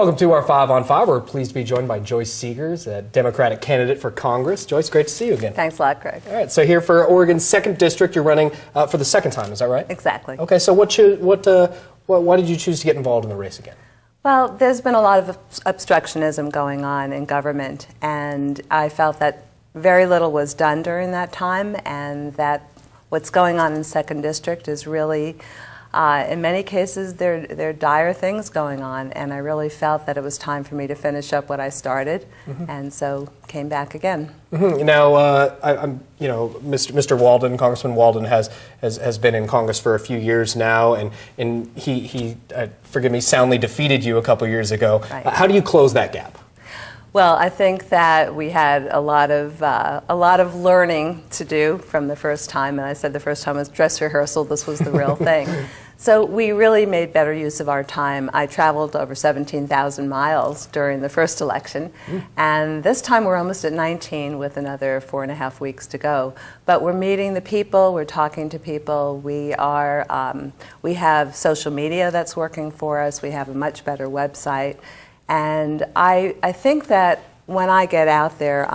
Welcome to our 5 on 5. We're pleased to be joined by Joyce Segers, a Democratic candidate for Congress. Joyce, great to see you again. Thanks a lot, Craig. All right, so here for Oregon's 2nd District, you're running for the 2nd time, is that right? Exactly. Okay, so why did you choose to get involved in the race again? Well, there's been a lot of obstructionism going on in government, and I felt that very little was done during that time, and that what's going on in 2nd District is really, in many cases, there are dire things going on, and I really felt that it was time for me to finish up what I started, and so came back again. Now, Mr. Walden, Congressman Walden, has been in Congress for a few years now, and he forgive me, soundly defeated you a couple years ago. Right. How do you close that gap? Well, I think that we had a lot of learning to do from the first time, and I said the first time was dress rehearsal. This was the real thing. So we really made better use of our time. I traveled over 17,000 miles during the first election, and this time we're almost at 19 with another 4.5 weeks to go. But we're meeting the people, we're talking to people, we have social media that's working for us, we have a much better website, and I think that when I get out there,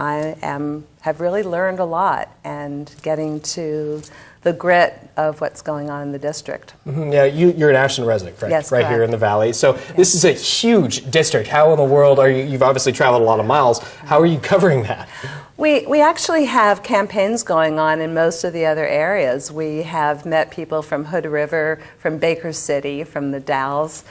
have really learned a lot and getting to the grit of what's going on in the district. Yeah, you're an Ashland resident, correct? Yes, right correct. Here in the Valley. So this is a huge district. How in the world are you? You've obviously traveled a lot of miles. How are you covering that? We actually have campaigns going on in most of the other areas. We have met people from Hood River, from Baker City, from the Dalles.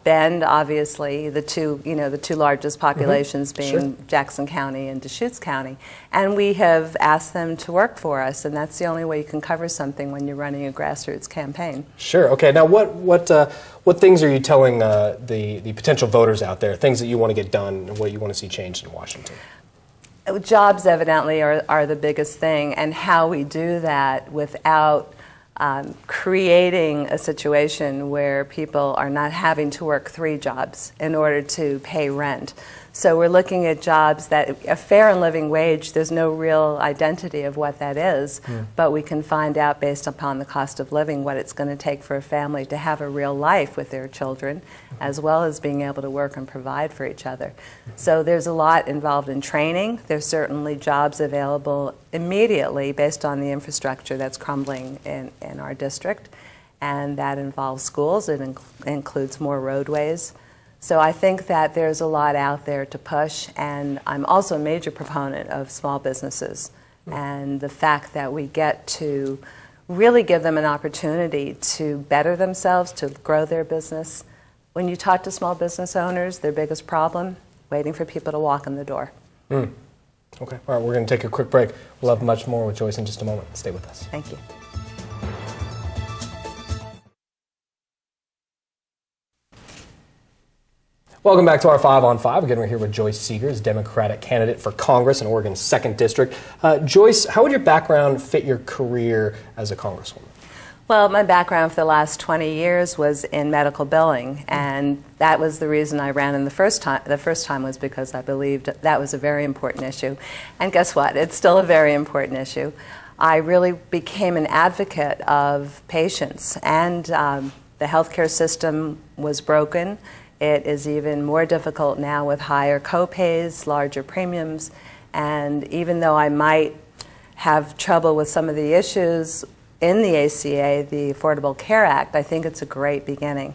Bend, obviously, the two largest populations being Jackson County and Deschutes County, and we have asked them to work for us, and that's the only way you can cover something when you're running a grassroots campaign. Sure. Okay. Now, what things are you telling the potential voters out there? Things that you want to get done, and what you want to see changed in Washington? Jobs, evidently, are the biggest thing, and how we do that without creating a situation where people are not having to work 3 jobs in order to pay rent. So we're looking at jobs that, a fair and living wage, there's no real identity of what that is, but we can find out based upon the cost of living what it's going to take for a family to have a real life with their children, as well as being able to work and provide for each other. So there's a lot involved in training. There's certainly jobs available immediately based on the infrastructure that's crumbling in our district, and that involves schools. It includes more roadways. So I think that there's a lot out there to push, and I'm also a major proponent of small businesses and the fact that we get to really give them an opportunity to better themselves, to grow their business. When you talk to small business owners, their biggest problem, waiting for people to walk in the door. Okay. All right, we're going to take a quick break. We'll have much more with Joyce in just a moment. Stay with us. Thank you. Welcome back to our 5 on 5. Again, we're here with Joyce Segers, Democratic candidate for Congress in Oregon's 2nd District. Joyce, how would your background fit your career as a congresswoman? Well, my background for the last 20 years was in medical billing, and that was the reason I ran in the first time. The first time was because I believed that was a very important issue. And guess what? It's still a very important issue. I really became an advocate of patients, and the healthcare system was broken. It is even more difficult now with higher co-pays, larger premiums, and even though I might have trouble with some of the issues in the ACA, the Affordable Care Act, I think it's a great beginning.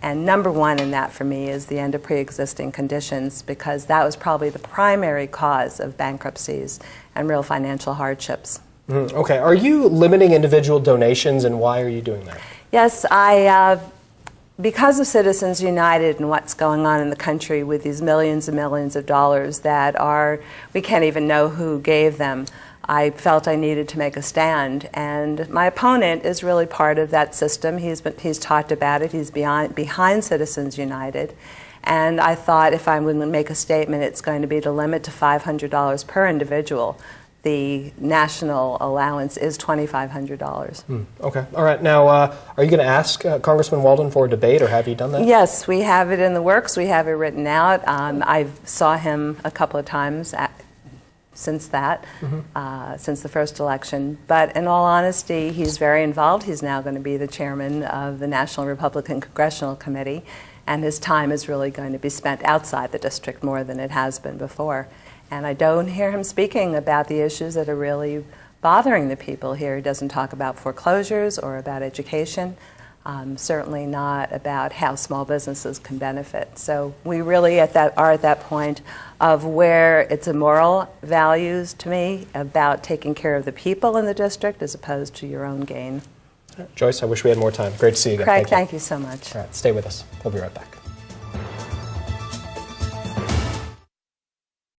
And number one in that for me is the end of pre-existing conditions, because that was probably the primary cause of bankruptcies and real financial hardships. Okay, are you limiting individual donations, and why are you doing that? Yes, because of Citizens United and what's going on in the country with these millions and millions of dollars that we can't even know who gave them, I felt I needed to make a stand. And my opponent is really part of that system. He's talked about it. He's behind Citizens United. And I thought if I'm going to make a statement, it's going to be to limit to $500 per individual. The national allowance is $2,500. Okay. All right. Now, are you going to ask Congressman Walden for a debate, or have you done that? Yes, we have it in the works. We have it written out. I saw him a couple of times since that, since the first election. But in all honesty, he's very involved. He's now going to be the chairman of the National Republican Congressional Committee. and his time is really going to be spent outside the district more than it has been before. And I don't hear him speaking about the issues that are really bothering the people here. He doesn't talk about foreclosures or about education, certainly not about how small businesses can benefit. So we really are at that point of where it's a moral values to me about taking care of the people in the district as opposed to your own gain. Joyce, I wish we had more time. Great to see you again. Craig, thank you so much. All right, stay with us. We'll be right back.